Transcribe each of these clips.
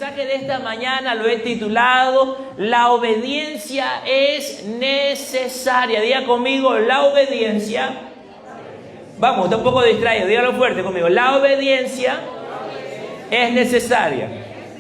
mensaje de esta mañana lo he titulado La obediencia es necesaria. Diga conmigo, la obediencia. Vamos, está un poco distraído, dígalo fuerte conmigo. La obediencia es necesaria.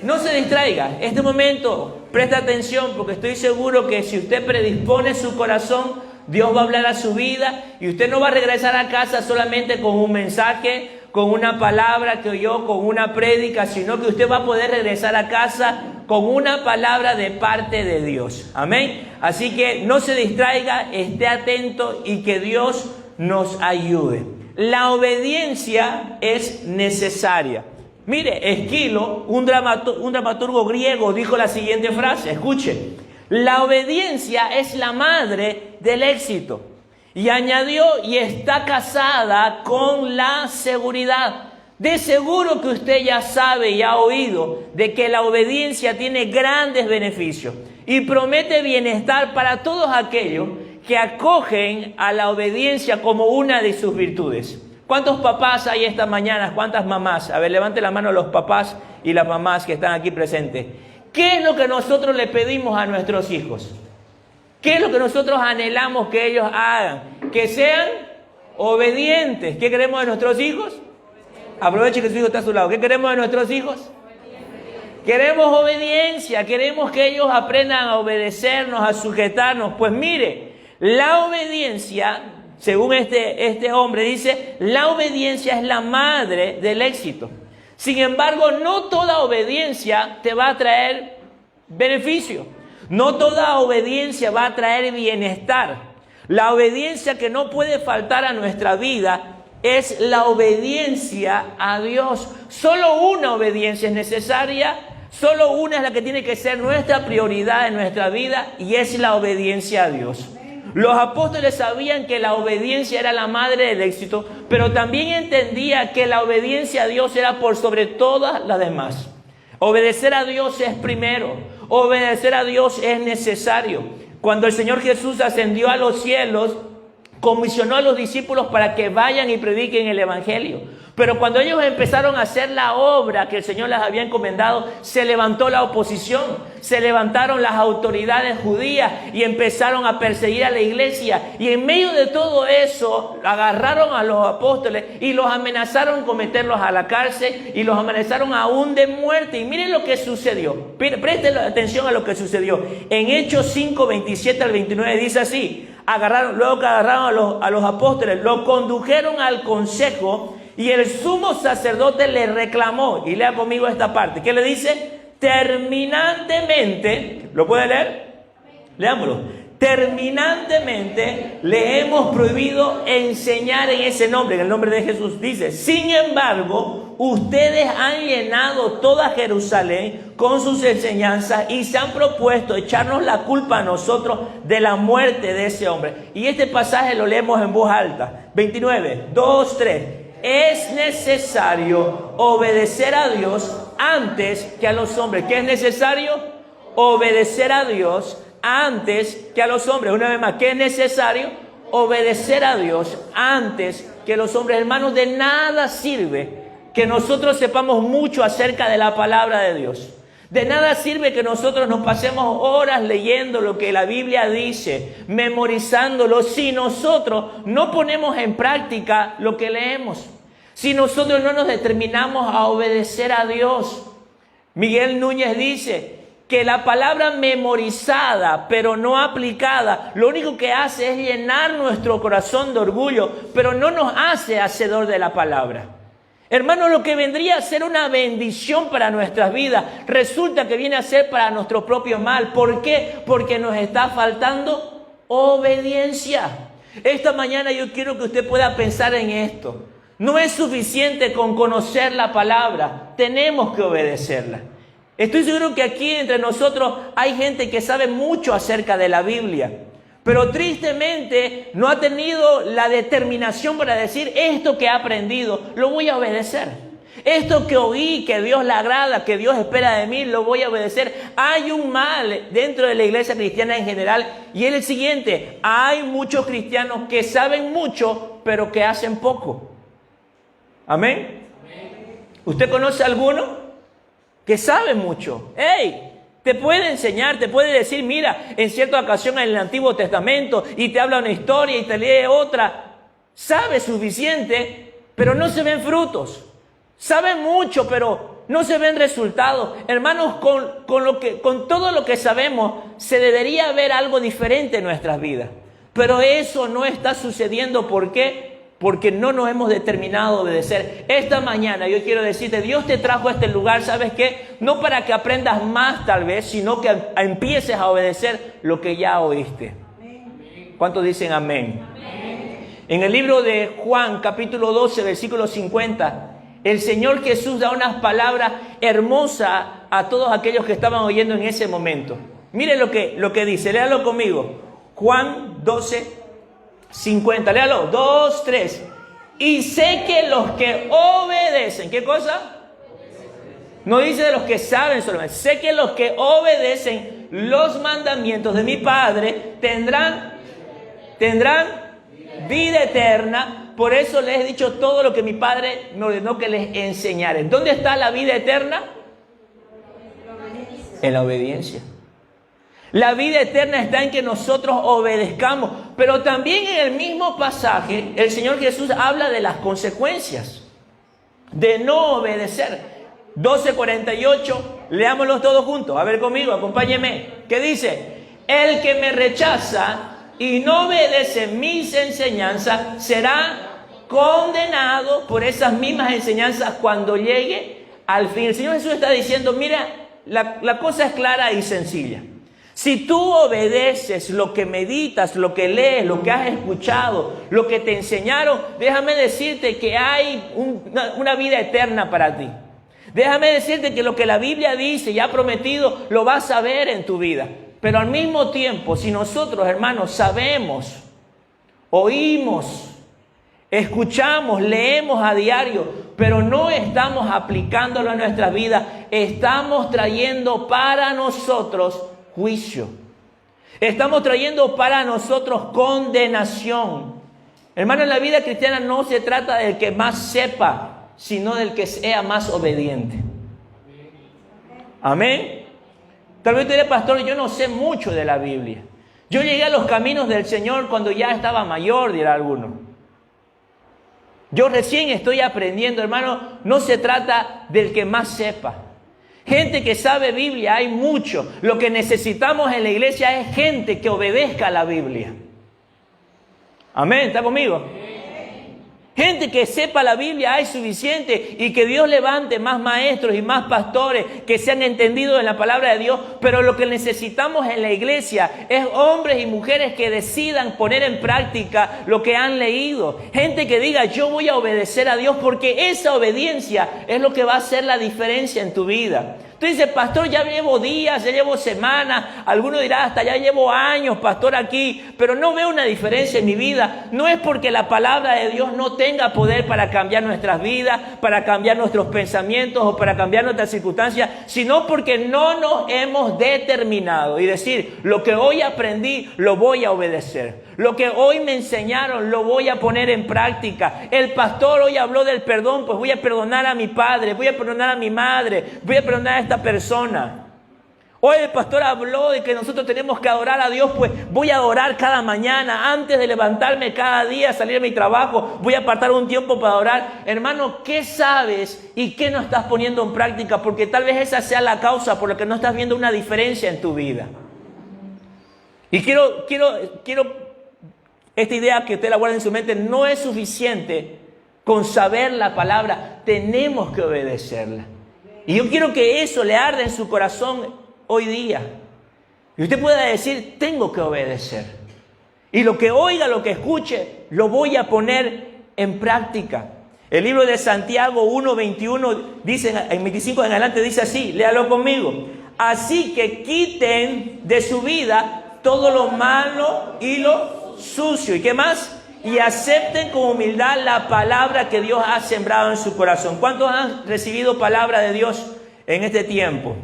No se distraiga. Este momento, presta atención porque estoy seguro que si usted predispone su corazón, Dios va a hablar a su vida y usted no va a regresar a casa solamente con un mensaje, con una palabra que oyó, con una prédica, sino que usted va a poder regresar a casa con una palabra de parte de Dios. Amén. Así que no se distraiga, esté atento y que Dios nos ayude. La obediencia es necesaria. Mire, Esquilo, un dramaturgo griego, dijo la siguiente frase. Escuche. La obediencia es la madre del éxito. Y añadió, y está casada con la seguridad. De seguro que usted ya sabe y ha oído de que la obediencia tiene grandes beneficios y promete bienestar para todos aquellos que acogen a la obediencia como una de sus virtudes. ¿Cuántos papás hay esta mañana? ¿Cuántas mamás? A ver, levante la mano los papás y las mamás que están aquí presentes. ¿Qué es lo que nosotros le pedimos a nuestros hijos? ¿Qué es lo que nosotros anhelamos que ellos hagan? Que sean obedientes. ¿Qué queremos de nuestros hijos? Aproveche que su hijo está a su lado. ¿Qué queremos de nuestros hijos? Queremos obediencia. Queremos que ellos aprendan a obedecernos, a sujetarnos. Pues mire, la obediencia, según este hombre dice, la obediencia es la madre del éxito. Sin embargo, no toda obediencia te va a traer beneficio. No toda obediencia va a traer bienestar. La obediencia que no puede faltar a nuestra vida es la obediencia a Dios. Solo una obediencia es necesaria, solo una es la que tiene que ser nuestra prioridad en nuestra vida y es la obediencia a Dios. Los apóstoles sabían que la obediencia era la madre del éxito, pero también entendía que la obediencia a Dios era por sobre todas las demás. Obedecer a Dios es primero, obedecer a Dios es necesario. Cuando el Señor Jesús ascendió a los cielos, comisionó a los discípulos para que vayan y prediquen el Evangelio. Pero cuando ellos empezaron a hacer la obra que el Señor les había encomendado, se levantó la oposición, se levantaron las autoridades judías y empezaron a perseguir a la iglesia. Y en medio de todo eso, agarraron a los apóstoles y los amenazaron con meterlos a la cárcel y los amenazaron aún de muerte. Y miren lo que sucedió. Presten atención a lo que sucedió. En Hechos 5, 27 al 29 dice así. Luego que agarraron a los apóstoles, los condujeron al consejo y el sumo sacerdote le reclamó, y lea conmigo esta parte, ¿qué le dice? Terminantemente, ¿lo puede leer? Leámoslo. Terminantemente le hemos prohibido enseñar en ese nombre, en el nombre de Jesús. Dice, sin embargo, ustedes han llenado toda Jerusalén con sus enseñanzas y se han propuesto echarnos la culpa a nosotros de la muerte de ese hombre. Y este pasaje lo leemos en voz alta. 29, 2, 3. Es necesario obedecer a Dios antes que a los hombres. ¿Qué es necesario? Obedecer a Dios antes que a los hombres. Una vez más, ¿qué es necesario? Obedecer a Dios antes que a los hombres. Hermanos, de nada sirve que nosotros sepamos mucho acerca de la palabra de Dios. De nada sirve que nosotros nos pasemos horas leyendo lo que la Biblia dice, memorizándolo, si nosotros no ponemos en práctica lo que leemos. Si nosotros no nos determinamos a obedecer a Dios. Miguel Núñez dice que la palabra memorizada, pero no aplicada, lo único que hace es llenar nuestro corazón de orgullo, pero no nos hace hacedor de la palabra. Hermanos, lo que vendría a ser una bendición para nuestras vidas, resulta que viene a ser para nuestro propio mal. ¿Por qué? Porque nos está faltando obediencia. Esta mañana yo quiero que usted pueda pensar en esto. No es suficiente con conocer la palabra, tenemos que obedecerla. Estoy seguro que aquí entre nosotros hay gente que sabe mucho acerca de la Biblia, pero tristemente no ha tenido la determinación para decir esto que ha aprendido, lo voy a obedecer. Esto que oí, que Dios le agrada, que Dios espera de mí, lo voy a obedecer. Hay un mal dentro de la iglesia cristiana en general y es el siguiente. Hay muchos cristianos que saben mucho, pero que hacen poco. ¿Amén? ¿Usted conoce alguno? que sabe mucho. ¡Ey! Te puede enseñar, te puede decir, mira, en cierta ocasión en el Antiguo Testamento, y te habla una historia y te lee otra. Sabe suficiente, pero no se ven frutos. Sabe mucho, pero no se ven resultados. Hermanos, con todo lo que sabemos, se debería ver algo diferente en nuestras vidas. Pero eso no está sucediendo. ¿Por qué? Porque no nos hemos determinado a obedecer. Esta mañana yo quiero decirte, Dios te trajo a este lugar, ¿sabes qué? No para que aprendas más tal vez, sino que empieces a obedecer lo que ya oíste. ¿Cuántos dicen amén? En el libro de Juan, capítulo 12, versículo 50, el Señor Jesús da unas palabras hermosas a todos aquellos que estaban oyendo en ese momento. Miren lo que dice, léalo conmigo. Juan 12, 50, léalo, 2, 3. Y sé que los que obedecen, ¿qué cosa? No dice de los que saben solamente. Sé que los que obedecen los mandamientos de mi Padre tendrán vida eterna. Por eso les he dicho todo lo que mi Padre me ordenó que les enseñara. ¿Dónde está la vida eterna? En la obediencia. La vida eterna está en que nosotros obedezcamos. Pero también en el mismo pasaje, el Señor Jesús habla de las consecuencias de no obedecer. 12:48, leámoslos todos juntos. A ver conmigo, acompáñenme. ¿Qué dice? El que me rechaza y no obedece mis enseñanzas será condenado por esas mismas enseñanzas cuando llegue al fin. El Señor Jesús está diciendo, mira, la cosa es clara y sencilla. Si tú obedeces lo que meditas, lo que lees, lo que has escuchado, lo que te enseñaron, déjame decirte que hay una vida eterna para ti. Déjame decirte que lo que la Biblia dice y ha prometido, lo vas a ver en tu vida. Pero al mismo tiempo, si nosotros, hermanos, sabemos, oímos, escuchamos, leemos a diario, pero no estamos aplicándolo a nuestras vidas, estamos trayendo para nosotros juicio. Estamos trayendo para nosotros condenación. Hermano, en la vida cristiana no se trata del que más sepa, sino del que sea más obediente. Amén. Tal vez tú eres pastor, yo no sé mucho de la Biblia. Yo llegué a los caminos del Señor cuando ya estaba mayor, dirá alguno. Yo recién estoy aprendiendo, hermano. No se trata del que más sepa. Gente que sabe Biblia hay mucho. Lo que necesitamos en la iglesia es gente que obedezca a la Biblia. Amén, ¿está conmigo? Gente que sepa la Biblia hay suficiente, y que Dios levante más maestros y más pastores que se han entendido en la palabra de Dios. Pero lo que necesitamos en la iglesia es hombres y mujeres que decidan poner en práctica lo que han leído. Gente que diga, yo voy a obedecer a Dios, porque esa obediencia es lo que va a hacer la diferencia en tu vida. Tú dices, pastor, ya llevo días, ya llevo semanas, alguno dirá, hasta ya llevo años, pastor, aquí, pero no veo una diferencia en mi vida. No es porque la palabra de Dios no tenga poder para cambiar nuestras vidas, para cambiar nuestros pensamientos o para cambiar nuestras circunstancias, sino porque no nos hemos determinado y decir, lo que hoy aprendí, lo voy a obedecer. Lo que hoy me enseñaron, lo voy a poner en práctica. El pastor hoy habló del perdón, pues voy a perdonar a mi padre, voy a perdonar a mi madre, voy a perdonar a esta persona. Hoy el pastor habló de que nosotros tenemos que adorar a Dios, pues voy a adorar cada mañana, antes de levantarme cada día, salir a mi trabajo, voy a apartar un tiempo para adorar. Hermano, ¿qué sabes y qué no estás poniendo en práctica? Porque tal vez esa sea la causa por la que no estás viendo una diferencia en tu vida. Y quiero esta idea que usted la guarde en su mente. No es suficiente con saber la palabra, tenemos que obedecerla. Y yo quiero que eso le arde en su corazón hoy día. Y usted pueda decir, tengo que obedecer. Y lo que oiga, lo que escuche, lo voy a poner en práctica. El libro de Santiago 1:21 dice, en 25 en adelante dice así, léalo conmigo. Así que quiten de su vida todo lo malo y lo sucio. ¿Y qué más? Y acepten con humildad la palabra que Dios ha sembrado en su corazón. ¿Cuántos han recibido palabra de Dios en este tiempo?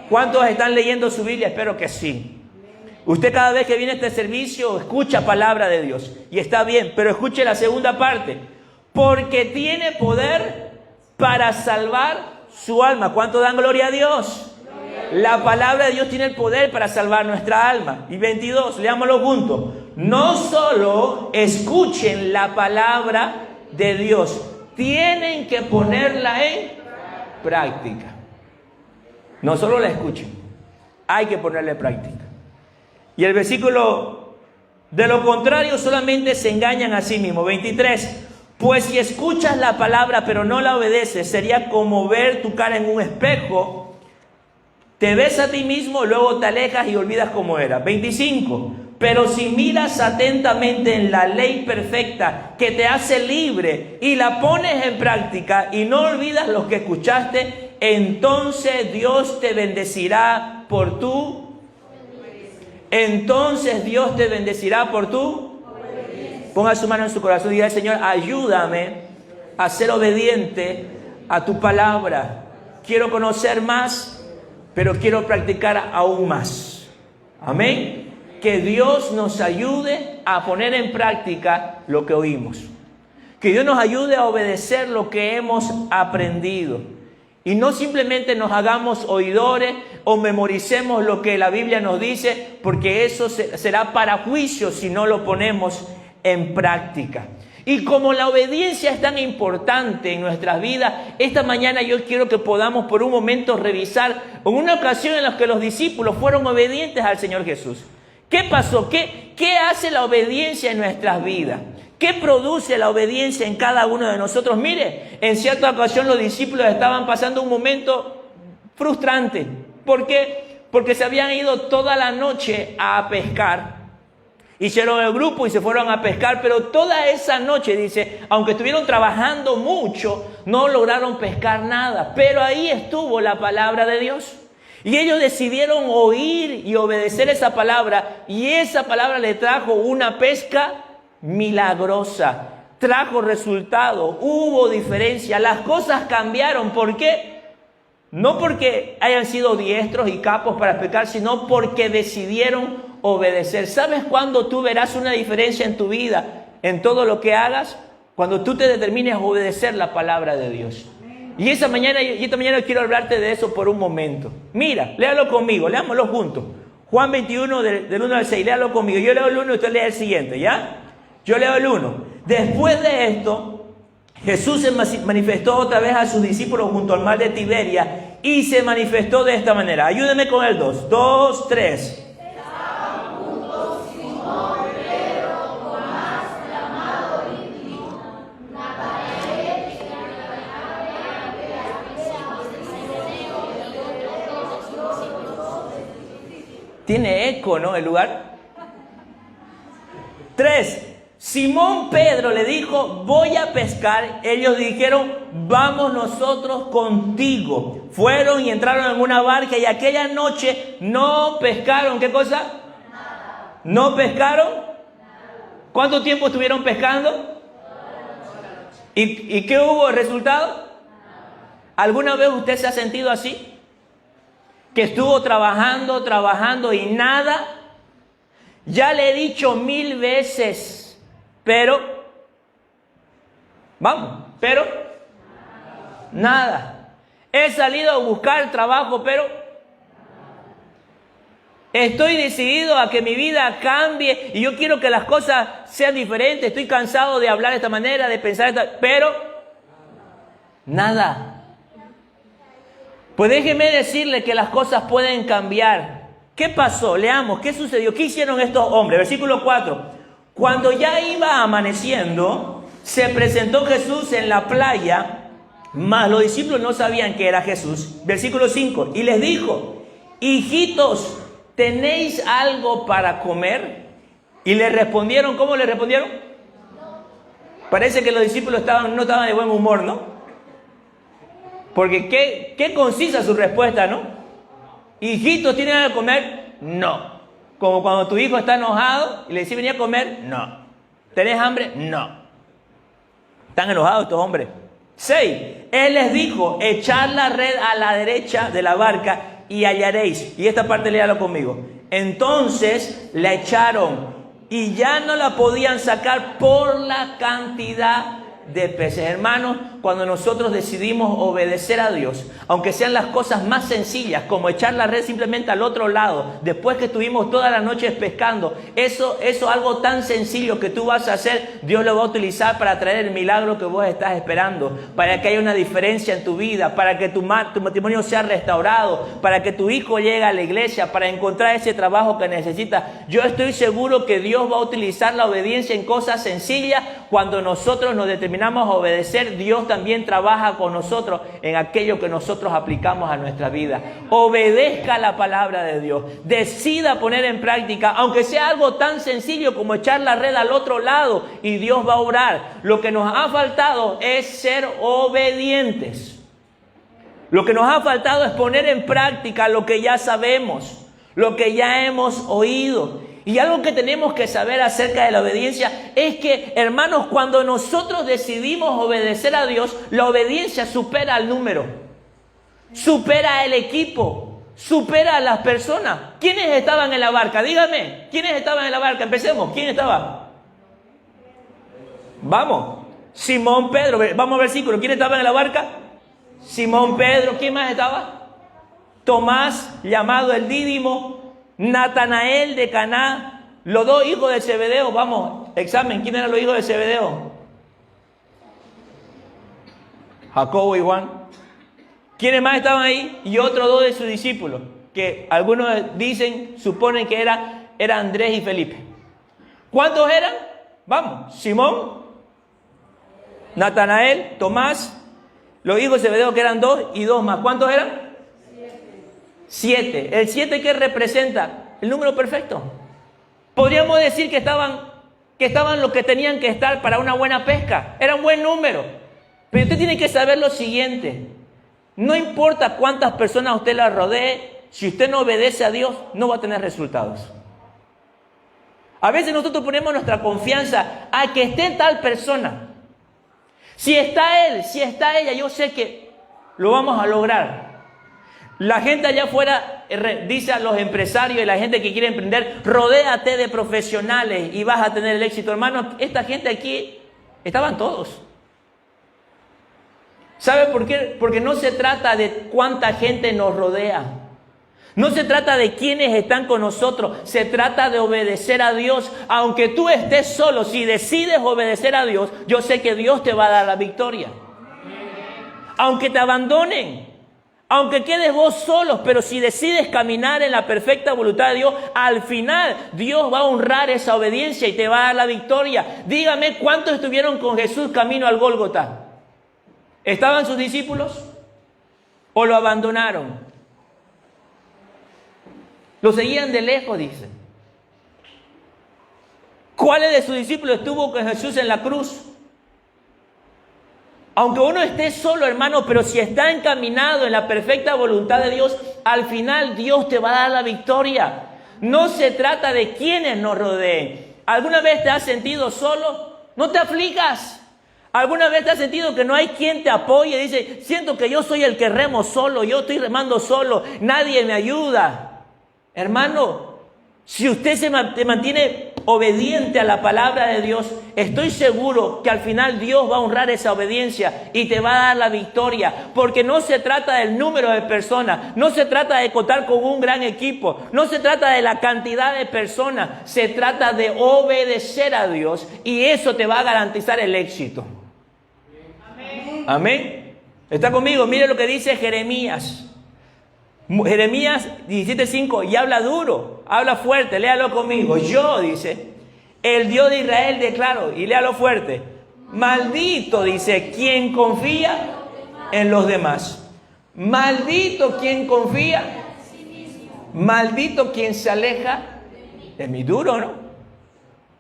¿Cuántos están leyendo su Biblia? Espero que sí. Usted cada vez que viene a este servicio escucha palabra de Dios. Y está bien, pero escuche la segunda parte. Porque tiene poder para salvar su alma. ¿Cuánto dan gloria a Dios? La palabra de Dios tiene el poder para salvar nuestra alma. Y 22, leámoslo juntos. No solo escuchen la palabra de Dios, tienen que ponerla en práctica. No solo la escuchen, hay que ponerla en práctica. Y el versículo, de lo contrario solamente se engañan a sí mismos. 23, pues si escuchas la palabra pero no la obedeces, sería como ver tu cara en un espejo. Te ves a ti mismo, luego te alejas y olvidas cómo era. 25, pero si miras atentamente en la ley perfecta que te hace libre y la pones en práctica y no olvidas lo que escuchaste, entonces Dios te bendecirá por tu Ponga su mano en su corazón y diga: Señor, ayúdame a ser obediente a tu palabra. Quiero conocer más, pero quiero practicar aún más. Amén. Que Dios nos ayude a poner en práctica lo que oímos. Que Dios nos ayude a obedecer lo que hemos aprendido. Y no simplemente nos hagamos oidores o memoricemos lo que la Biblia nos dice, porque eso será para juicio si no lo ponemos en práctica. Y como la obediencia es tan importante en nuestras vidas, esta mañana yo quiero que podamos por un momento revisar en una ocasión en la que los discípulos fueron obedientes al Señor Jesús. ¿Qué pasó? ¿Qué hace la obediencia en nuestras vidas? ¿Qué produce la obediencia en cada uno de nosotros? Mire, en cierta ocasión los discípulos estaban pasando un momento frustrante. ¿Por qué? Porque se habían ido toda la noche a pescar. Hicieron el grupo y se fueron a pescar, pero toda esa noche, dice, aunque estuvieron trabajando mucho, no lograron pescar nada. Pero ahí estuvo la palabra de Dios. Y ellos decidieron oír y obedecer esa palabra. Y esa palabra le trajo una pesca milagrosa. Trajo resultado. Hubo diferencia. Las cosas cambiaron. ¿Por qué? No porque hayan sido diestros y capos para pescar, sino porque decidieron obedecer. ¿Sabes cuándo tú verás una diferencia en tu vida, en todo lo que hagas? Cuando tú te determines a obedecer la palabra de Dios. Y esta mañana quiero hablarte de eso por un momento. Mira, léalo conmigo, leámoslo juntos. Juan 21 del 1 al 6, léalo conmigo. Yo leo el 1 y usted lee el siguiente, ¿ya? Yo leo el 1. Después de esto, Jesús se manifestó otra vez a sus discípulos junto al mar de Tiberia y se manifestó de esta manera. Ayúdeme con el 2. 2, 3. Tiene eco, ¿no? El lugar. 3. Simón Pedro le dijo: voy a pescar. Ellos dijeron: vamos nosotros contigo. Fueron y entraron en una barca y aquella noche no pescaron. ¿Qué cosa? Nada. ¿No pescaron? Nada. ¿Cuánto tiempo estuvieron pescando? ¿Y qué hubo de resultado? Nada. ¿Alguna vez usted se ha sentido así? Que estuvo trabajando y nada. Ya le he dicho 1000 veces, pero nada. He salido a buscar trabajo, pero estoy decidido a que mi vida cambie y yo quiero que las cosas sean diferentes. Estoy cansado de hablar de esta manera, de pensar pero nada. Pues déjeme decirle que las cosas pueden cambiar. ¿Qué pasó? Leamos, ¿qué sucedió? ¿Qué hicieron estos hombres? Versículo 4. Cuando ya iba amaneciendo, se presentó Jesús en la playa, mas los discípulos no sabían que era Jesús. Versículo 5. Y les dijo: hijitos, ¿tenéis algo para comer? Y le respondieron, ¿cómo le respondieron? Parece que los discípulos no estaban de buen humor, ¿no? Porque qué concisa su respuesta, ¿no? Hijitos, ¿tienen algo que comer? No. Como cuando tu hijo está enojado y le dice: venía a comer. No. ¿Tenés hambre? No. Están enojados estos hombres. 6. Él les dijo: echad la red a la derecha de la barca y hallaréis. Y esta parte léalo conmigo. Entonces la echaron y ya no la podían sacar por la cantidad de peces. Hermanos, cuando nosotros decidimos obedecer a Dios, aunque sean las cosas más sencillas, como echar la red simplemente al otro lado, después que estuvimos todas las noches pescando, eso algo tan sencillo que tú vas a hacer, Dios lo va a utilizar para traer el milagro que vos estás esperando, para que haya una diferencia en tu vida, para que tu matrimonio sea restaurado, para que tu hijo llegue a la iglesia, para encontrar ese trabajo que necesita. Yo estoy seguro que Dios va a utilizar la obediencia en cosas sencillas. Cuando nosotros nos determinamos a obedecer, Dios también trabaja con nosotros en aquello que nosotros aplicamos a nuestra vida. Obedezca la palabra de Dios. Decida poner en práctica, aunque sea algo tan sencillo como echar la red al otro lado, y Dios va a obrar. Lo que nos ha faltado es ser obedientes. Lo que nos ha faltado es poner en práctica lo que ya sabemos, lo que ya hemos oído. Y algo que tenemos que saber acerca de la obediencia es que, hermanos, cuando nosotros decidimos obedecer a Dios, la obediencia supera al número, supera el equipo, supera a las personas. ¿Quiénes estaban en la barca? Dígame, ¿quiénes estaban en la barca? Empecemos, ¿quién estaba? Vamos, Simón, Pedro, vamos al versículo. ¿Quién estaba en la barca? Simón, Pedro. ¿Quién más estaba? Tomás, llamado el Dídimo, Natanael de Caná, los dos hijos de Zebedeo. Vamos, examen, ¿quién eran los hijos de Zebedeo? Jacobo y Juan. ¿Quiénes más estaban ahí? Y otros dos de sus discípulos, que algunos dicen, suponen que era Andrés y Felipe. ¿Cuántos eran? Vamos, Simón, Natanael, Tomás, los hijos de Zebedeo, que eran dos, y dos más. ¿Cuántos eran? 7. ¿El 7 qué representa? El número perfecto. Podríamos decir que estaban lo que tenían que estar para una buena pesca. Era un buen número. Pero usted tiene que saber lo siguiente. No importa cuántas personas usted las rodee, si usted no obedece a Dios, no va a tener resultados. A veces nosotros ponemos nuestra confianza a que esté tal persona. Si está él, si está ella, yo sé que lo vamos a lograr. La gente allá afuera dice a los empresarios y la gente que quiere emprender, rodéate de profesionales y vas a tener el éxito. Hermano, esta gente aquí estaban todos. ¿Sabe por qué? Porque no se trata de cuánta gente nos rodea. No se trata de quiénes están con nosotros. Se trata de obedecer a Dios. Aunque tú estés solo, si decides obedecer a Dios, yo sé que Dios te va a dar la victoria. Aunque te abandonen, aunque quedes vos solos, pero si decides caminar en la perfecta voluntad de Dios, al final Dios va a honrar esa obediencia y te va a dar la victoria. Dígame, ¿cuántos estuvieron con Jesús camino al Gólgota? ¿Estaban sus discípulos? ¿O lo abandonaron? Lo seguían de lejos, dice. ¿Cuáles de sus discípulos estuvo con Jesús en la cruz? Aunque uno esté solo, hermano, pero si está encaminado en la perfecta voluntad de Dios, al final Dios te va a dar la victoria. No se trata de quienes nos rodeen. ¿Alguna vez te has sentido solo? No te afligas. ¿Alguna vez te has sentido que no hay quien te apoye? Dice, siento que yo soy el que remo solo, yo estoy remando solo, nadie me ayuda. Hermano, si usted se mantiene obediente a la palabra de Dios, estoy seguro que al final Dios va a honrar esa obediencia y te va a dar la victoria, porque no se trata del número de personas, no se trata de contar con un gran equipo, no se trata de la cantidad de personas, se trata de obedecer a Dios y eso te va a garantizar el éxito. Amén. Amén. ¿Está conmigo? Mire lo que dice Jeremías. Jeremías 17:5, y habla duro, habla fuerte, léalo conmigo. Yo, dice, el Dios de Israel declaro, y léalo fuerte, maldito, dice, quien confía en los demás. Maldito quien confía, maldito quien se aleja de mí. Duro, ¿no?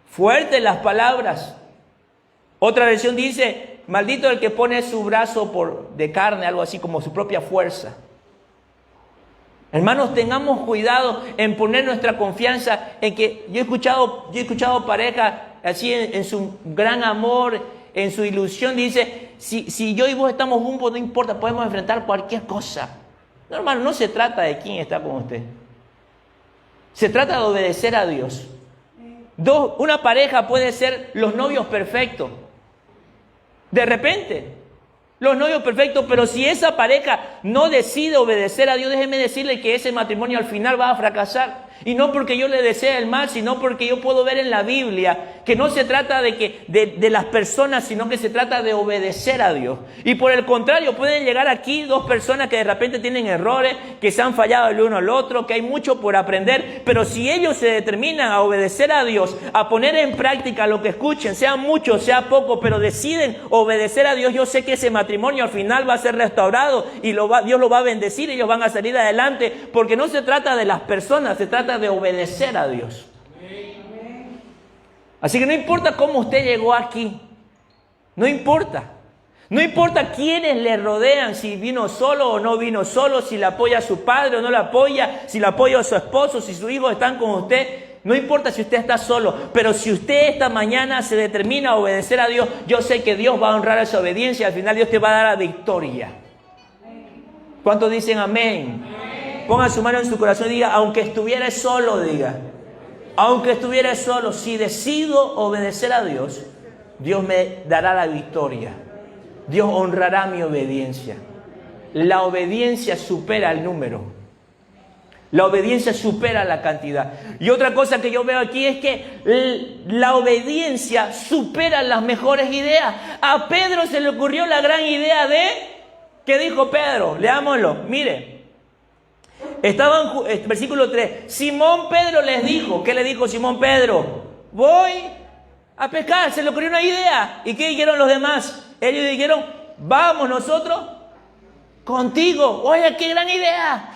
Fuerte las palabras. Otra versión dice, maldito el que pone su brazo de carne, algo así como su propia fuerza. Hermanos, tengamos cuidado en poner nuestra confianza en que yo he escuchado parejas así en su gran amor, en su ilusión, dice, si yo y vos estamos juntos, no importa, podemos enfrentar cualquier cosa. No, hermano, no se trata de quién está con usted. Se trata de obedecer a Dios. Una pareja puede ser los novios perfectos. De repente. Los novios perfectos, pero si esa pareja no decide obedecer a Dios, déjeme decirle que ese matrimonio al final va a fracasar. Y no porque yo le desee el mal, sino porque yo puedo ver en la Biblia que no se trata de las personas, sino que se trata de obedecer a Dios. Y por el contrario, pueden llegar aquí dos personas que de repente tienen errores, que se han fallado el uno al otro, que hay mucho por aprender, pero si ellos se determinan a obedecer a Dios, a poner en práctica lo que escuchen, sea mucho, sea poco, pero deciden obedecer a Dios, yo sé que ese matrimonio al final va a ser restaurado y Dios lo va a bendecir, ellos van a salir adelante, porque no se trata de las personas, se trata de obedecer a Dios. Así que no importa cómo usted llegó aquí, no importa. No importa quiénes le rodean, si vino solo o no vino solo, si le apoya a su padre o no le apoya, si le apoya a su esposo, si sus hijos están con usted. No importa si usted está solo, pero si usted esta mañana se determina a obedecer a Dios, yo sé que Dios va a honrar esa obediencia y al final Dios te va a dar la victoria. ¿Cuántos dicen amén? Ponga su mano en su corazón y diga, aunque estuviera solo, diga. Aunque estuviera solo, si decido obedecer a Dios, Dios me dará la victoria. Dios honrará mi obediencia. La obediencia supera el número. La obediencia supera la cantidad. Y otra cosa que yo veo aquí es que la obediencia supera las mejores ideas. A Pedro se le ocurrió la gran idea de... ¿Qué dijo Pedro? Leámoslo. Mire. Estaban, versículo 3. Simón Pedro les dijo. ¿Qué le dijo Simón Pedro? Voy a pescar. Se le ocurrió una idea. ¿Y qué dijeron los demás? Ellos dijeron, vamos nosotros contigo. Oye, qué gran idea.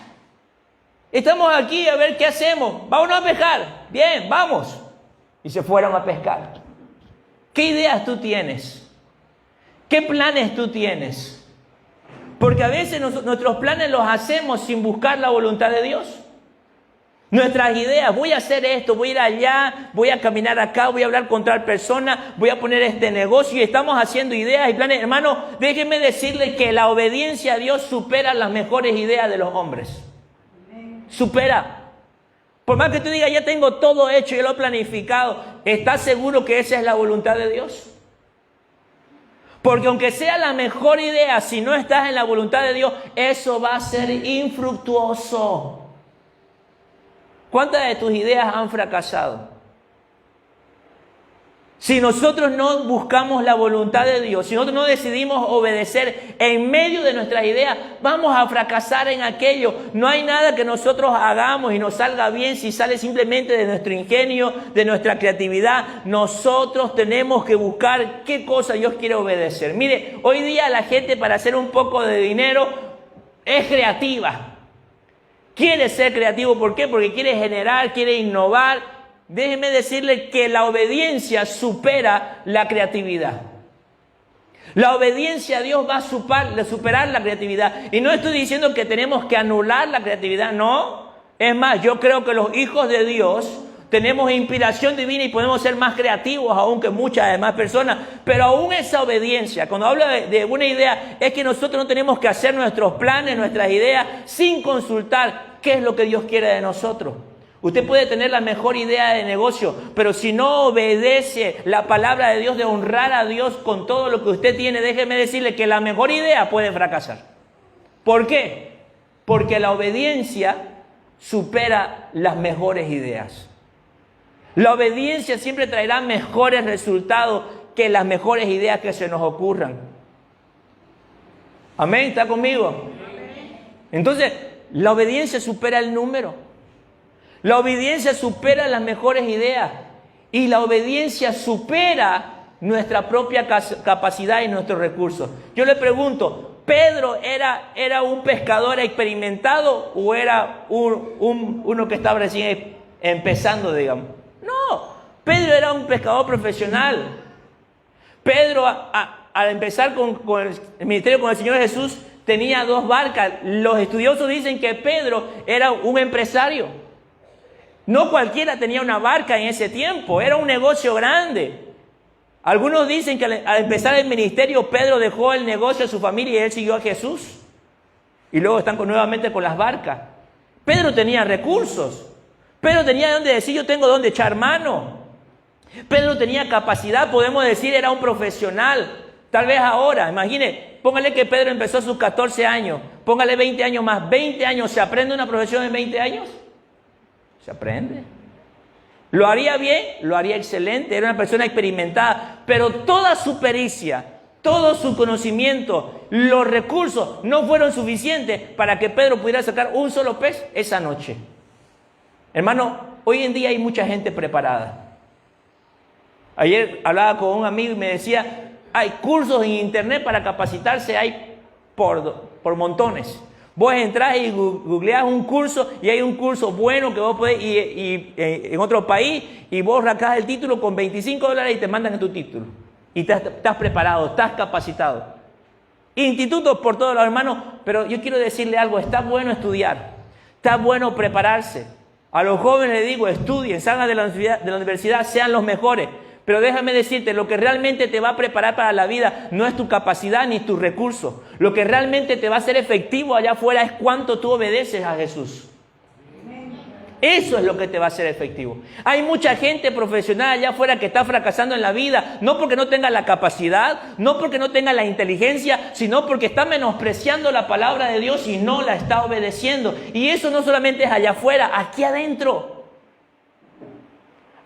Estamos aquí a ver qué hacemos. Vámonos a pescar. Bien, vamos. Y se fueron a pescar. ¿Qué ideas tú tienes? ¿Qué planes tú tienes? Porque a veces nuestros planes los hacemos sin buscar la voluntad de Dios. Nuestras ideas, voy a hacer esto, voy a ir allá, voy a caminar acá, voy a hablar con tal persona, voy a poner este negocio y estamos haciendo ideas y planes. Hermano, déjenme decirle que la obediencia a Dios supera las mejores ideas de los hombres. Supera. Por más que tú digas, ya tengo todo hecho, ya lo he planificado, ¿estás seguro que esa es la voluntad de Dios? Porque aunque sea la mejor idea, si no estás en la voluntad de Dios, eso va a ser infructuoso. ¿Cuántas de tus ideas han fracasado? Si nosotros no buscamos la voluntad de Dios, si nosotros no decidimos obedecer en medio de nuestras ideas, vamos a fracasar en aquello. No hay nada que nosotros hagamos y nos salga bien si sale simplemente de nuestro ingenio, de nuestra creatividad. Nosotros tenemos que buscar qué cosa Dios quiere obedecer. Mire, hoy día la gente para hacer un poco de dinero es creativa. Quiere ser creativo, ¿por qué? Porque quiere generar, quiere innovar. Déjeme decirle que la obediencia supera la creatividad. La obediencia a Dios va a superar la creatividad. Y no estoy diciendo que tenemos que anular la creatividad, no. Es más, yo creo que los hijos de Dios tenemos inspiración divina y podemos ser más creativos aún que muchas demás personas. Pero aún esa obediencia, cuando hablo de una idea, es que nosotros no tenemos que hacer nuestros planes, nuestras ideas, sin consultar qué es lo que Dios quiere de nosotros. Usted puede tener la mejor idea de negocio, pero si no obedece la palabra de Dios de honrar a Dios con todo lo que usted tiene, déjeme decirle que la mejor idea puede fracasar. ¿Por qué? Porque la obediencia supera las mejores ideas. La obediencia siempre traerá mejores resultados que las mejores ideas que se nos ocurran. ¿Amén? ¿Está conmigo? Entonces, la obediencia supera el número. La obediencia supera las mejores ideas y la obediencia supera nuestra propia capacidad y nuestros recursos. Yo le pregunto, ¿Pedro era un pescador experimentado o era uno que estaba recién empezando, digamos? No, Pedro era un pescador profesional. Pedro, al empezar con el ministerio con el Señor Jesús, tenía 2 barcas. Los estudiosos dicen que Pedro era un empresario. No cualquiera tenía una barca en ese tiempo, era un negocio grande. Algunos dicen que al empezar el ministerio, Pedro dejó el negocio a su familia y él siguió a Jesús. Y luego están nuevamente con las barcas. Pedro tenía recursos. Pedro tenía donde decir, yo tengo donde echar mano. Pedro tenía capacidad, podemos decir, era un profesional. Tal vez ahora, imagine, póngale que Pedro empezó a sus 14 años, póngale 20 años más, 20 años, ¿se aprende una profesión en 20 años? Se aprende. ¿Lo haría bien? Lo haría excelente, era una persona experimentada, pero toda su pericia, todo su conocimiento, los recursos no fueron suficientes para que Pedro pudiera sacar un solo pez esa noche. Hermano, hoy en día hay mucha gente preparada. Ayer hablaba con un amigo y me decía, hay cursos en internet para capacitarse, hay por montones. Vos entrás y googleás un curso y hay un curso bueno que vos podés ir en otro país y vos sacás el título con $25 y te mandan tu título. Y estás preparado, estás capacitado. Institutos por todos los hermanos, pero yo quiero decirle algo, está bueno estudiar, está bueno prepararse. A los jóvenes les digo, estudien, salgan de la universidad, sean los mejores. Pero déjame decirte, lo que realmente te va a preparar para la vida no es tu capacidad ni tus recursos. Lo que realmente te va a hacer efectivo allá afuera es cuánto tú obedeces a Jesús. Eso es lo que te va a hacer efectivo. Hay mucha gente profesional allá afuera que está fracasando en la vida, no porque no tenga la capacidad, no porque no tenga la inteligencia, sino porque está menospreciando la palabra de Dios y no la está obedeciendo. Y eso no solamente es allá afuera, aquí adentro.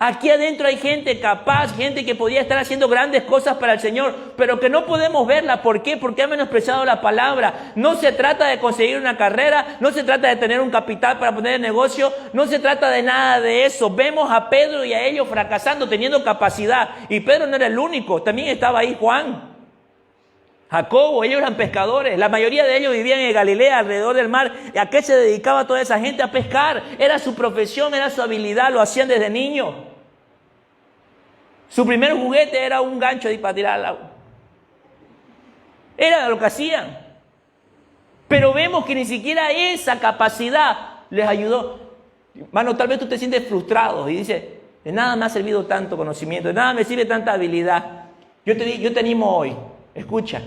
Aquí adentro hay gente capaz, gente que podría estar haciendo grandes cosas para el Señor, pero que no podemos verla. ¿Por qué? Porque ha menospreciado la palabra. No se trata de conseguir una carrera, no se trata de tener un capital para poner el negocio, no se trata de nada de eso. Vemos a Pedro y a ellos fracasando, teniendo capacidad. Y Pedro no era el único, también estaba ahí Juan, Jacobo, ellos eran pescadores. La mayoría de ellos vivían en Galilea, alrededor del mar. ¿A qué se dedicaba toda esa gente? A pescar. Era su profesión, era su habilidad, lo hacían desde niño. Su primer juguete era un gancho para tirar al agua. Era lo que hacían. Pero vemos que ni siquiera esa capacidad les ayudó. Hermano, tal vez tú te sientes frustrado y dices, de nada me ha servido tanto conocimiento, de nada me sirve tanta habilidad. Yo te animo hoy, escucha,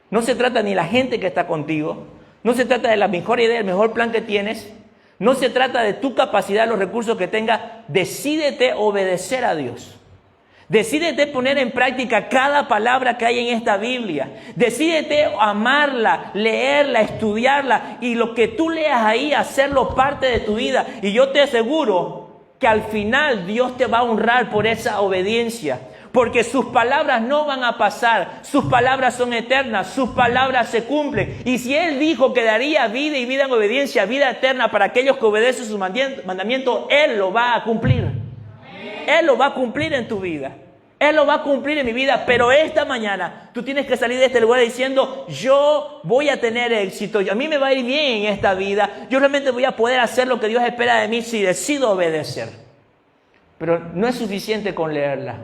no se trata ni de la gente que está contigo, no se trata de la mejor idea, el mejor plan que tienes, no se trata de tu capacidad, los recursos que tengas. Decídete obedecer a Dios. Decídete poner en práctica cada palabra que hay en esta Biblia. Decídete amarla, leerla, estudiarla y lo que tú leas ahí, hacerlo parte de tu vida. Y yo te aseguro que al final Dios te va a honrar por esa obediencia. Porque sus palabras no van a pasar, sus palabras son eternas, sus palabras se cumplen. Y si Él dijo que daría vida y vida en obediencia, vida eterna para aquellos que obedecen sus mandamientos, Él lo va a cumplir. Él lo va a cumplir en tu vida. Él lo va a cumplir en mi vida. Pero esta mañana tú tienes que salir de este lugar diciendo, yo voy a tener éxito. A mí me va a ir bien en esta vida. Yo realmente voy a poder hacer lo que Dios espera de mí si decido obedecer. Pero no es suficiente con leerla.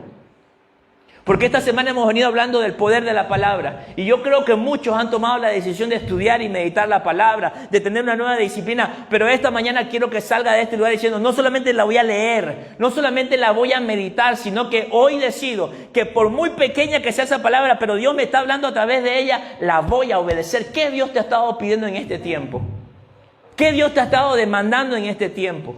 Porque esta semana hemos venido hablando del poder de la palabra. Y yo creo que muchos han tomado la decisión de estudiar y meditar la palabra, de tener una nueva disciplina. Pero esta mañana quiero que salga de este lugar diciendo, no solamente la voy a leer, no solamente la voy a meditar, sino que hoy decido que por muy pequeña que sea esa palabra, pero Dios me está hablando a través de ella, la voy a obedecer. ¿Qué Dios te ha estado pidiendo en este tiempo? ¿Qué Dios te ha estado demandando en este tiempo?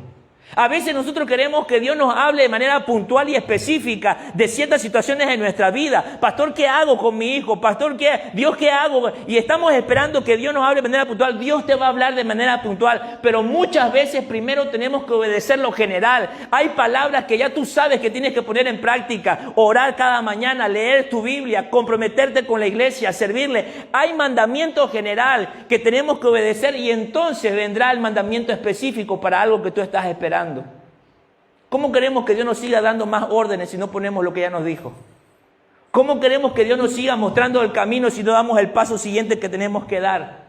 A veces nosotros queremos que Dios nos hable de manera puntual y específica de ciertas situaciones en nuestra vida. Pastor, ¿qué hago con mi hijo? Pastor, Dios, ¿qué hago? Y estamos esperando que Dios nos hable de manera puntual. Dios te va a hablar de manera puntual, pero muchas veces primero tenemos que obedecer lo general. Hay palabras que ya tú sabes que tienes que poner en práctica. Orar cada mañana, leer tu Biblia, comprometerte con la iglesia, servirle. Hay mandamiento general que tenemos que obedecer y entonces vendrá el mandamiento específico para algo que tú estás esperando. ¿Cómo queremos que Dios nos siga dando más órdenes si no ponemos lo que ya nos dijo? ¿Cómo queremos que Dios nos siga mostrando el camino si no damos el paso siguiente que tenemos que dar?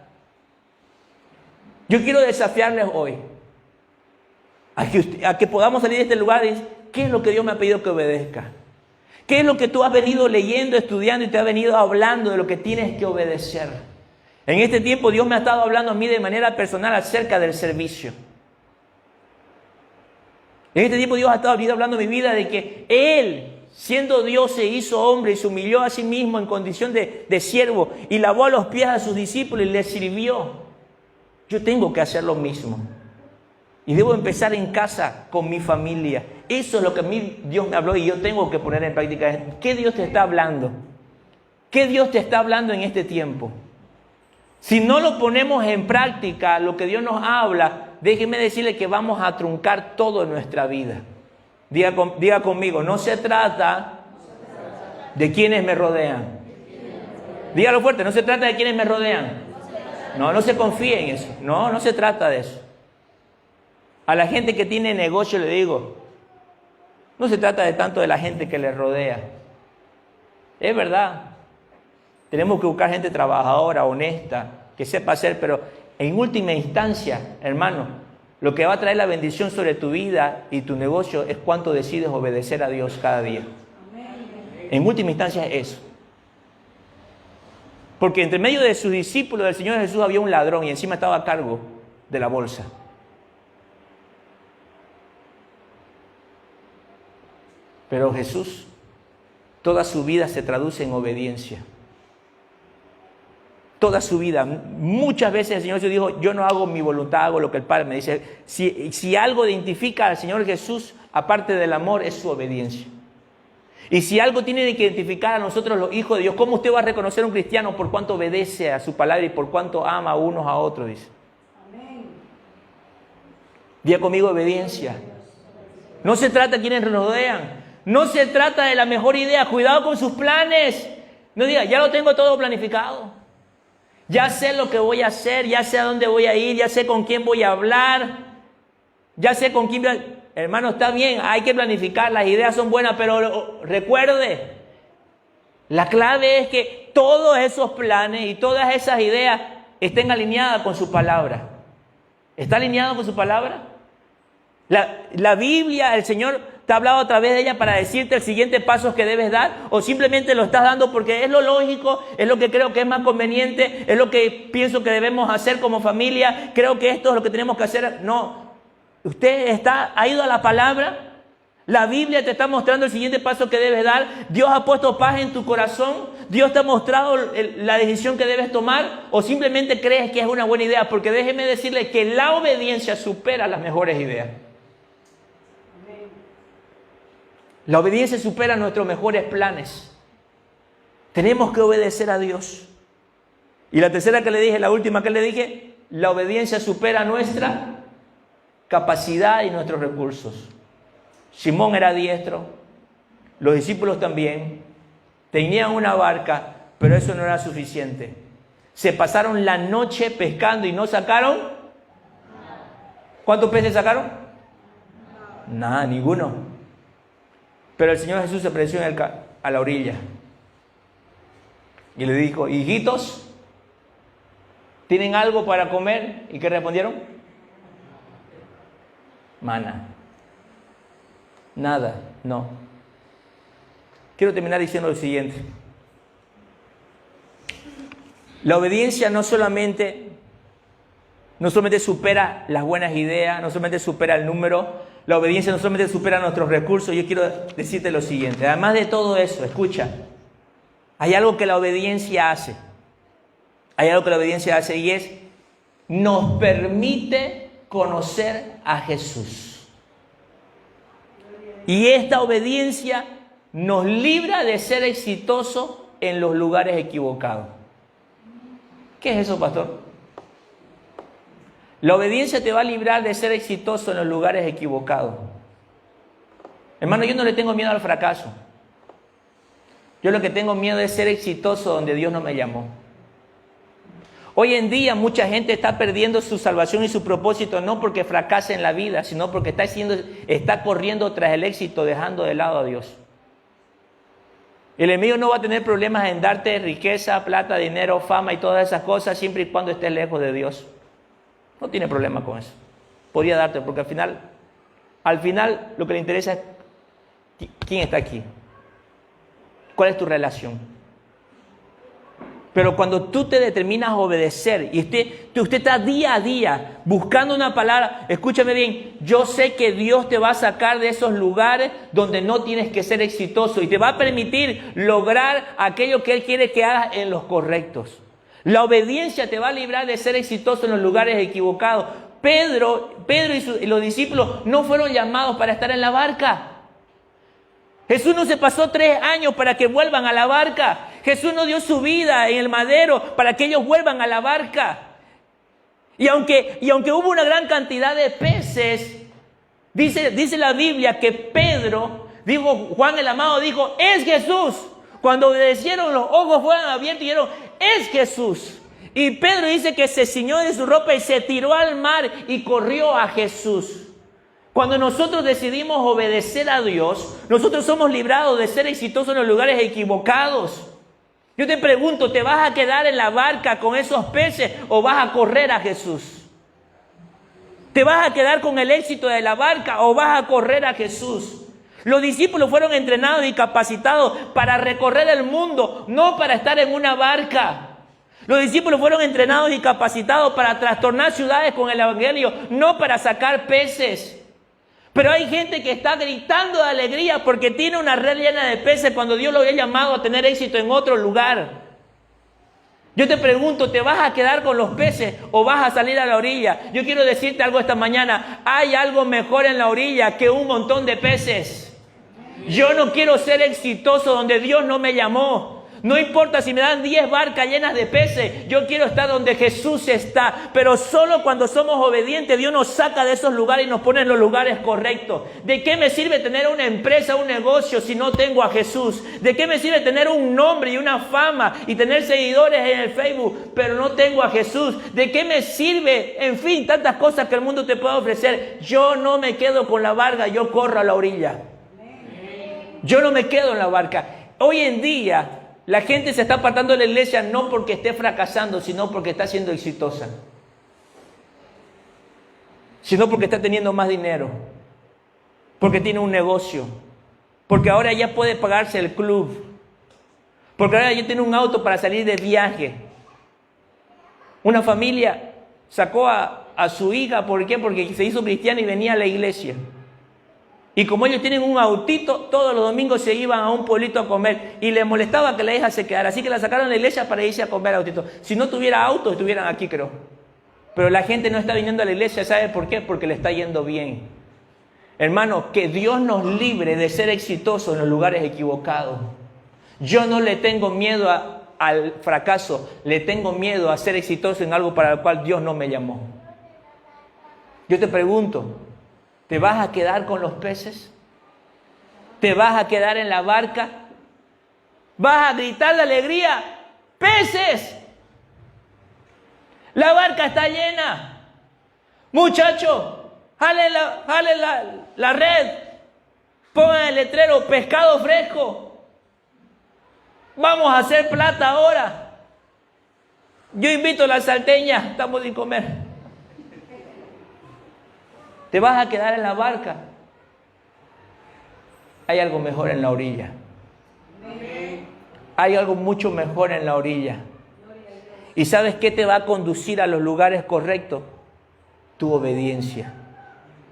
Yo quiero desafiarles hoy a que podamos salir de este lugar y decir, ¿qué es lo que Dios me ha pedido que obedezca? ¿Qué es lo que tú has venido leyendo, estudiando y te ha venido hablando de lo que tienes que obedecer? En este tiempo Dios me ha estado hablando a mí de manera personal acerca del servicio. En este tiempo Dios ha estado hablando en mi vida de que Él, siendo Dios, se hizo hombre y se humilló a sí mismo en condición de siervo y lavó a los pies a sus discípulos y les sirvió. Yo tengo que hacer lo mismo. Y debo empezar en casa con mi familia. Eso es lo que a mí Dios me habló y yo tengo que poner en práctica. ¿Qué Dios te está hablando? ¿Qué Dios te está hablando en este tiempo? Si no lo ponemos en práctica, lo que Dios nos habla, déjeme decirle que vamos a truncar todo en nuestra vida. Diga conmigo, no se trata de quienes me rodean. Dígalo fuerte, no se trata de quienes me rodean. No se confíe en eso. No se trata de eso. A la gente que tiene negocio le digo, no se trata de tanto de la gente que le rodea. Es verdad. Tenemos que buscar gente trabajadora, honesta, que sepa hacer, pero en última instancia, hermano, lo que va a traer la bendición sobre tu vida y tu negocio es cuánto decides obedecer a Dios cada día. En última instancia es eso. Porque entre medio de sus discípulos del Señor Jesús había un ladrón y encima estaba a cargo de la bolsa. Pero Jesús, toda su vida se traduce en obediencia. Toda su vida. Muchas veces el Señor Jesús dijo, yo no hago mi voluntad, hago lo que el Padre me dice. Si algo identifica al Señor Jesús, aparte del amor, es su obediencia. Y si algo tiene que identificar a nosotros los hijos de Dios, ¿cómo usted va a reconocer a un cristiano por cuánto obedece a su palabra y por cuánto ama a unos a otros? Dice. Amén. Diga conmigo obediencia. No se trata de quienes nos rodean. No se trata de la mejor idea. Cuidado con sus planes. No diga, ya lo tengo todo planificado. Ya sé lo que voy a hacer, ya sé a dónde voy a ir, ya sé con quién voy a hablar, ya sé con quién... Hermano, está bien, hay que planificar, las ideas son buenas, pero recuerde, la clave es que todos esos planes y todas esas ideas estén alineadas con su palabra. ¿Está alineado con su palabra? La Biblia, el Señor te ha hablado a través de ella para decirte el siguiente paso que debes dar, o simplemente lo estás dando porque es lo lógico, es lo que creo que es más conveniente, es lo que pienso que debemos hacer como familia, creo que esto es lo que tenemos que hacer. No. Usted ha ido a la palabra, la Biblia te está mostrando el siguiente paso que debes dar, Dios ha puesto paz en tu corazón, Dios te ha mostrado la decisión que debes tomar, o simplemente crees que es una buena idea, porque déjeme decirle que la obediencia supera las mejores ideas. La obediencia supera nuestros mejores planes. Tenemos que obedecer a Dios. Y la tercera que le dije, la última que le dije, la obediencia supera nuestra capacidad y nuestros recursos. Simón era diestro, los discípulos también, tenían una barca, pero eso no era suficiente. Se pasaron la noche pescando y no sacaron. ¿Cuántos peces sacaron? Nada, ninguno. Pero el Señor Jesús se apareció a la orilla y le dijo, hijitos, ¿tienen algo para comer? ¿Y qué respondieron? Mana. Nada, no. Quiero terminar diciendo lo siguiente. La obediencia no solamente supera las buenas ideas, no solamente supera el número, la obediencia no solamente supera nuestros recursos. Yo quiero decirte lo siguiente. Además de todo eso, escucha, hay algo que la obediencia hace. Hay algo que la obediencia hace y es, nos permite conocer a Jesús. Y esta obediencia nos libra de ser exitosos en los lugares equivocados. ¿Qué es eso, pastor? La obediencia te va a librar de ser exitoso en los lugares equivocados. Hermano, yo no le tengo miedo al fracaso. Yo lo que tengo miedo es ser exitoso donde Dios no me llamó. Hoy en día mucha gente está perdiendo su salvación y su propósito no porque fracase en la vida, sino porque está corriendo tras el éxito, dejando de lado a Dios. El enemigo no va a tener problemas en darte riqueza, plata, dinero, fama y todas esas cosas siempre y cuando estés lejos de Dios. No tiene problema con eso. Podría darte porque al final lo que le interesa es quién está aquí. ¿Cuál es tu relación? Pero cuando tú te determinas a obedecer y usted está día a día buscando una palabra, escúchame bien, yo sé que Dios te va a sacar de esos lugares donde no tienes que ser exitoso y te va a permitir lograr aquello que Él quiere que hagas en los correctos. La obediencia te va a librar de ser exitoso en los lugares equivocados. Pedro y los discípulos no fueron llamados para estar en la barca. Jesús no se pasó 3 años para que vuelvan a la barca. Jesús no dio su vida en el madero para que ellos vuelvan a la barca. Y aunque hubo una gran cantidad de peces, dice la Biblia que Pedro, Juan el amado dijo, es Jesús. Cuando obedecieron, los ojos fueron abiertos y dijeron, es Jesús. Y Pedro dice que se ciñó de su ropa y se tiró al mar y corrió a Jesús. Cuando nosotros decidimos obedecer a Dios, nosotros somos librados de ser exitosos en los lugares equivocados. Yo te pregunto, ¿te vas a quedar en la barca con esos peces o vas a correr a Jesús? ¿Te vas a quedar con el éxito de la barca o vas a correr a Jesús? Los discípulos fueron entrenados y capacitados para recorrer el mundo, no para estar en una barca. Los discípulos fueron entrenados y capacitados para trastornar ciudades con el evangelio, no para sacar peces. Pero hay gente que está gritando de alegría porque tiene una red llena de peces cuando Dios lo había llamado a tener éxito en otro lugar. Yo te pregunto, ¿te vas a quedar con los peces o vas a salir a la orilla? Yo quiero decirte algo esta mañana. Hay algo mejor en la orilla que un montón de peces. Yo no quiero ser exitoso donde Dios no me llamó. No importa si me dan 10 barcas llenas de peces, yo quiero estar donde Jesús está. Pero solo cuando somos obedientes, Dios nos saca de esos lugares y nos pone en los lugares correctos. ¿De qué me sirve tener una empresa, un negocio si no tengo a Jesús? ¿De qué me sirve tener un nombre y una fama y tener seguidores en el Facebook, pero no tengo a Jesús? ¿De qué me sirve, en fin, tantas cosas que el mundo te puede ofrecer? Yo no me quedo con la barca, yo corro a la orilla. Yo no me quedo en la barca. Hoy en día la gente se está apartando de la iglesia no porque esté fracasando, sino porque está siendo exitosa. Sino porque está teniendo más dinero. Porque tiene un negocio. Porque ahora ya puede pagarse el club. Porque ahora ya tiene un auto para salir de viaje. Una familia sacó a su hija, ¿por qué? Porque se hizo cristiana y venía a la iglesia. Y como ellos tienen un autito, todos los domingos se iban a un pueblito a comer. Y les molestaba que la hija se quedara. Así que la sacaron de la iglesia para irse a comer autito. Si no tuviera auto, estuvieran aquí, creo. Pero la gente no está viniendo a la iglesia. ¿Sabe por qué? Porque le está yendo bien. Hermano, que Dios nos libre de ser exitosos en los lugares equivocados. Yo no le tengo miedo al fracaso. Le tengo miedo a ser exitoso en algo para el cual Dios no me llamó. Yo te pregunto, ¿te vas a quedar con los peces? ¿Te vas a quedar en la barca? ¿Vas a gritar de alegría? ¡Peces! La barca está llena. Muchacho, jale la red. Pongan el letrero, pescado fresco. Vamos a hacer plata ahora. Yo invito a la salteña, estamos sin comer. ¿Te vas a quedar en la barca? Hay algo mejor en la orilla. Hay algo mucho mejor en la orilla. ¿Y sabes qué te va a conducir a los lugares correctos? Tu obediencia.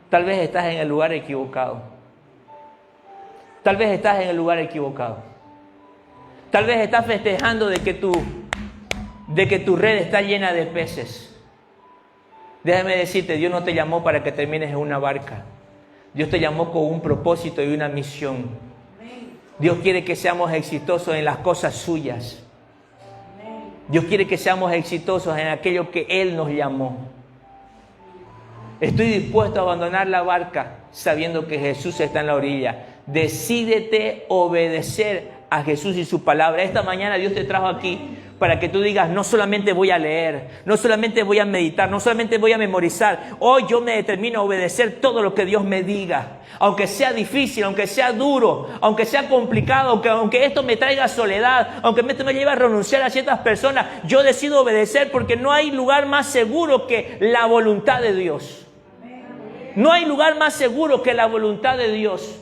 Tal vez estás en el lugar equivocado. Tal vez estás en el lugar equivocado. Tal vez estás festejando de que tu red está llena de peces. Déjame decirte, Dios no te llamó para que termines en una barca. Dios te llamó con un propósito y una misión. Dios quiere que seamos exitosos en las cosas suyas. Dios quiere que seamos exitosos en aquello que Él nos llamó. Estoy dispuesto a abandonar la barca sabiendo que Jesús está en la orilla. Decídete obedecer a Jesús y su palabra. Esta mañana Dios te trajo aquí para que tú digas, no solamente voy a leer, no solamente voy a meditar, no solamente voy a memorizar. Hoy yo me determino a obedecer todo lo que Dios me diga. Aunque sea difícil, aunque sea duro, aunque sea complicado, aunque esto me traiga soledad, aunque esto me lleve a renunciar a ciertas personas, yo decido obedecer porque no hay lugar más seguro que la voluntad de Dios. No hay lugar más seguro que la voluntad de Dios.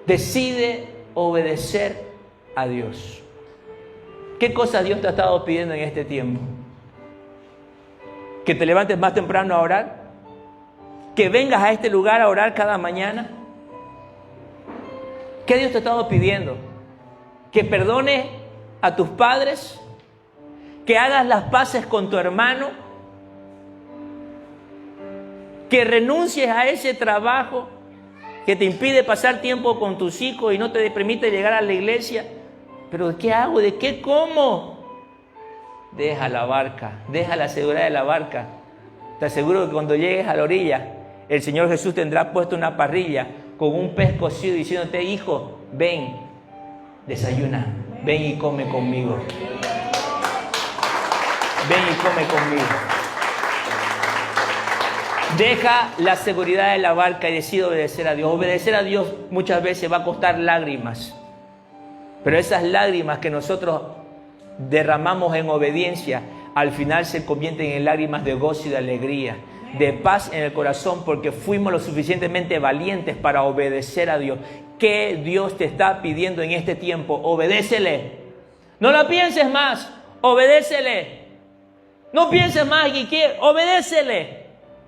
Decide obedecer a Dios. ¿Qué cosas Dios te ha estado pidiendo en este tiempo? ¿Que te levantes más temprano a orar? ¿Que vengas a este lugar a orar cada mañana? ¿Qué Dios te ha estado pidiendo? ¿Que perdones a tus padres? ¿Que hagas las paces con tu hermano? ¿Que renuncies a ese trabajo que te impide pasar tiempo con tus hijos y no te permite llegar a la iglesia? ¿pero qué hago? ¿De qué como? Deja la barca, deja la seguridad de la barca. Te aseguro que cuando llegues a la orilla, el Señor Jesús tendrá puesto una parrilla con un pez cocido diciéndote, hijo, ven, desayuna, ven y come conmigo. Ven y come conmigo. Deja la seguridad de la barca y decide obedecer a Dios. Obedecer a Dios muchas veces va a costar lágrimas. Pero esas lágrimas que nosotros derramamos en obediencia, al final se convierten en lágrimas de gozo y de alegría, de paz en el corazón, porque fuimos lo suficientemente valientes para obedecer a Dios. ¿Qué Dios te está pidiendo en este tiempo? Obedécele. No la pienses más, obedécele. No pienses más y obedécele.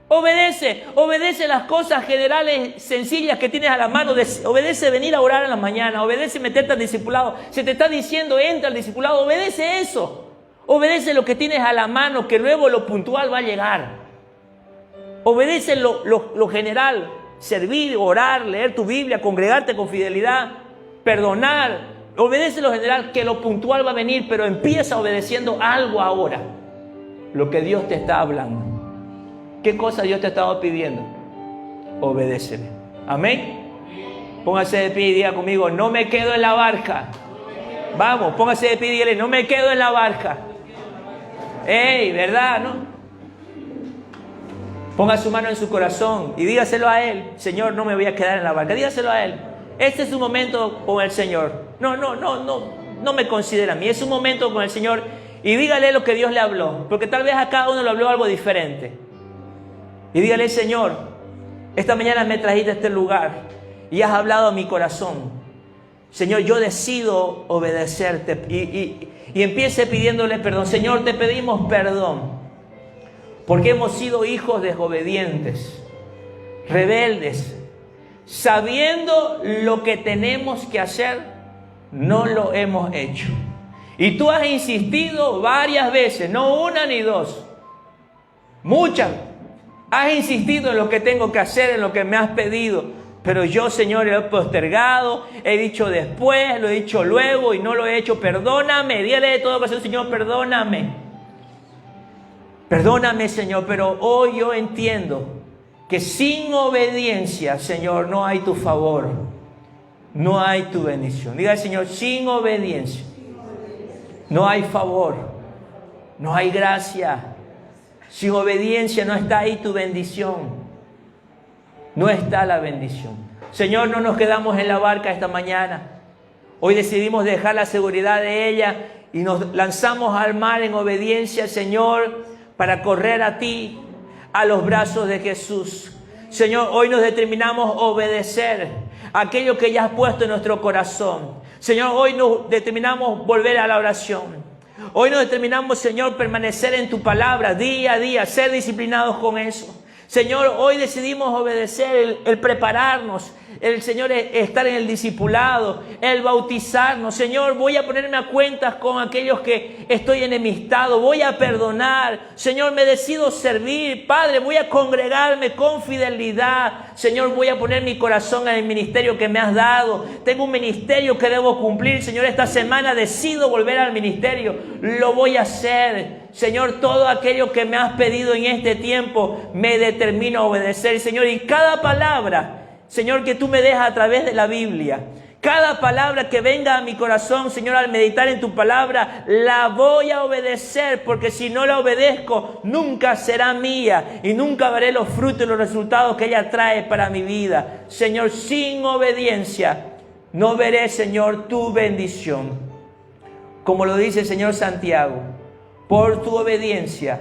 Obedece las cosas generales, sencillas que tienes a la mano. Obedece venir a orar en la mañana, obedece meterte al discipulado. Se te está diciendo, entra al discipulado, obedece eso. Obedece lo que tienes a la mano, que luego lo puntual va a llegar. Obedece lo general, servir, orar, leer tu Biblia, congregarte con fidelidad, perdonar. Obedece lo general, que lo puntual va a venir, pero empieza obedeciendo algo ahora. Lo que Dios te está hablando. ¿Qué cosa Dios te estaba pidiendo? Obedécele. Amén. Póngase de pie y diga conmigo, no me quedo en la barca. Vamos, póngase de pie y dígale, no me quedo en la barca. ¡Ey! ¿Verdad? ¿No? Ponga su mano en su corazón y dígaselo a Él. Señor, no me voy a quedar en la barca. Dígaselo a Él. Este es un momento con el Señor. No me considera a mí. Es un momento con el Señor. Y dígale lo que Dios le habló. Porque tal vez a cada uno le habló algo diferente. Y dígale, Señor, esta mañana me trajiste a este lugar y has hablado a mi corazón. Señor, yo decido obedecerte. Y empiece pidiéndole perdón. Señor, te pedimos perdón. Porque hemos sido hijos desobedientes, rebeldes. Sabiendo lo que tenemos que hacer, no lo hemos hecho. Y tú has insistido varias veces, no una ni dos, muchas. Has insistido en lo que tengo que hacer, en lo que me has pedido. Pero yo, Señor, lo he postergado, he dicho después, lo he dicho luego y no lo he hecho. Perdóname, dígale de todo corazón, Señor, perdóname. Perdóname, Señor, pero hoy yo entiendo que sin obediencia, Señor, no hay tu favor, no hay tu bendición. Diga, Señor, sin obediencia no hay favor, no hay gracia. Sin obediencia no está ahí tu bendición. No está la bendición. Señor, no nos quedamos en la barca esta mañana. Hoy decidimos dejar la seguridad de ella y nos lanzamos al mar en obediencia, Señor, para correr a ti, a los brazos de Jesús. Señor, hoy nos determinamos a obedecer aquello que ya has puesto en nuestro corazón. Señor, hoy nos determinamos volver a la oración. Hoy nos determinamos, Señor, permanecer en tu palabra día a día, ser disciplinados con eso. Señor, hoy decidimos obedecer, el prepararnos, el Señor, estar en el discipulado, el bautizarnos. Señor, voy a ponerme a cuentas con aquellos que estoy enemistado, voy a perdonar. Señor, me decido servir. Padre, voy a congregarme con fidelidad. Señor, voy a poner mi corazón en el ministerio que me has dado. Tengo un ministerio que debo cumplir. Señor, esta semana decido volver al ministerio. Lo voy a hacer. Señor, todo aquello que me has pedido en este tiempo, me determino a obedecer. Señor, y cada palabra, Señor, que tú me dejas a través de la Biblia, cada palabra que venga a mi corazón, Señor, al meditar en tu palabra, la voy a obedecer, porque si no la obedezco, nunca será mía y nunca veré los frutos y los resultados que ella trae para mi vida. Señor, sin obediencia, no veré, Señor, tu bendición. Como lo dice el Señor Santiago, por tu obediencia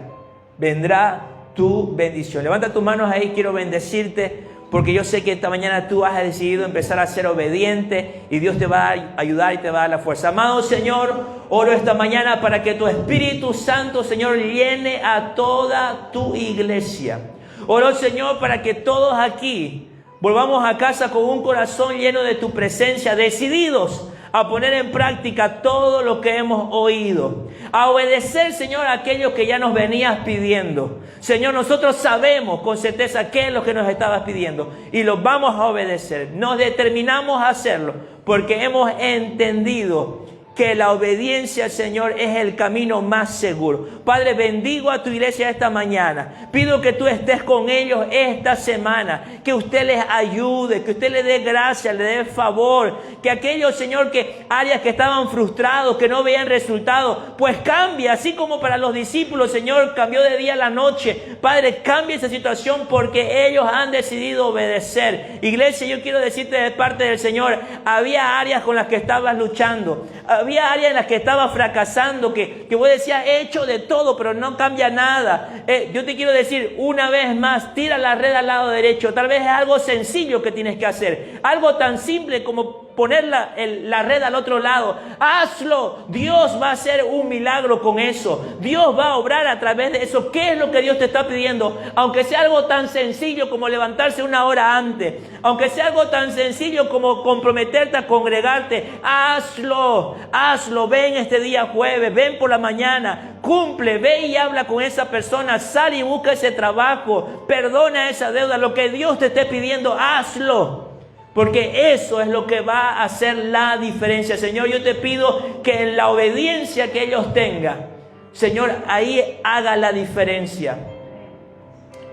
vendrá tu bendición. Levanta tus manos ahí, quiero bendecirte, porque yo sé que esta mañana tú has decidido empezar a ser obediente y Dios te va a ayudar y te va a dar la fuerza. Amado Señor, oro esta mañana para que tu Espíritu Santo, Señor, llene a toda tu iglesia. Oro, Señor, para que todos aquí volvamos a casa con un corazón lleno de tu presencia, decididos a poner en práctica todo lo que hemos oído, a obedecer, Señor, aquello que ya nos venías pidiendo. Señor, nosotros sabemos con certeza qué es lo que nos estabas pidiendo y lo vamos a obedecer. Nos determinamos a hacerlo porque hemos entendido que la obediencia, Señor, es el camino más seguro. Padre, bendigo a tu iglesia esta mañana. Pido que tú estés con ellos esta semana, que usted les ayude, que usted les dé gracia, le dé favor, que aquellos, Señor, que áreas que estaban frustrados, que no veían resultados, pues cambie, así como para los discípulos, Señor, cambió de día a la noche. Padre, cambie esa situación porque ellos han decidido obedecer. Iglesia, yo quiero decirte de parte del Señor, había áreas con las que estabas luchando, había áreas en las que estabas fracasando, que vos decías, he hecho de todo, pero no cambia nada. Yo te quiero decir una vez más, tira la red al lado derecho. Tal vez es algo sencillo que tienes que hacer, algo tan simple como poner la red al otro lado. Hazlo. Dios va a hacer un milagro con eso. Dios va a obrar a través de eso. ¿Qué es lo que Dios te está pidiendo? Aunque sea algo tan sencillo como levantarse una hora antes, aunque sea algo tan sencillo como comprometerte a congregarte, hazlo. Hazlo. Ven este día jueves, ven por la mañana, cumple, ve y habla con esa persona, sal y busca ese trabajo, perdona esa deuda. Lo que Dios te esté pidiendo, hazlo. Porque eso es lo que va a hacer la diferencia. Señor, yo te pido que en la obediencia que ellos tengan, Señor, ahí haga la diferencia.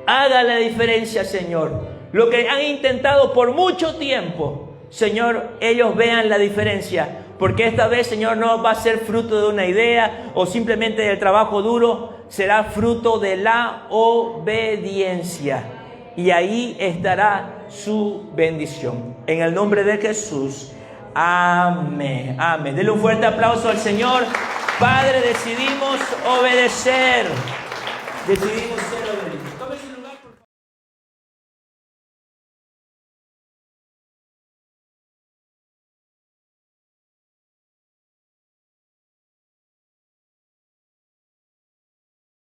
Haga la diferencia, Señor. Lo que han intentado por mucho tiempo, Señor, ellos vean la diferencia. Porque esta vez, Señor, no va a ser fruto de una idea o simplemente del trabajo duro. Será fruto de la obediencia. Y ahí estará su bendición. En el nombre de Jesús. Amén. Amén. Denle un fuerte aplauso al Señor. Padre, decidimos obedecer. Decidimos ser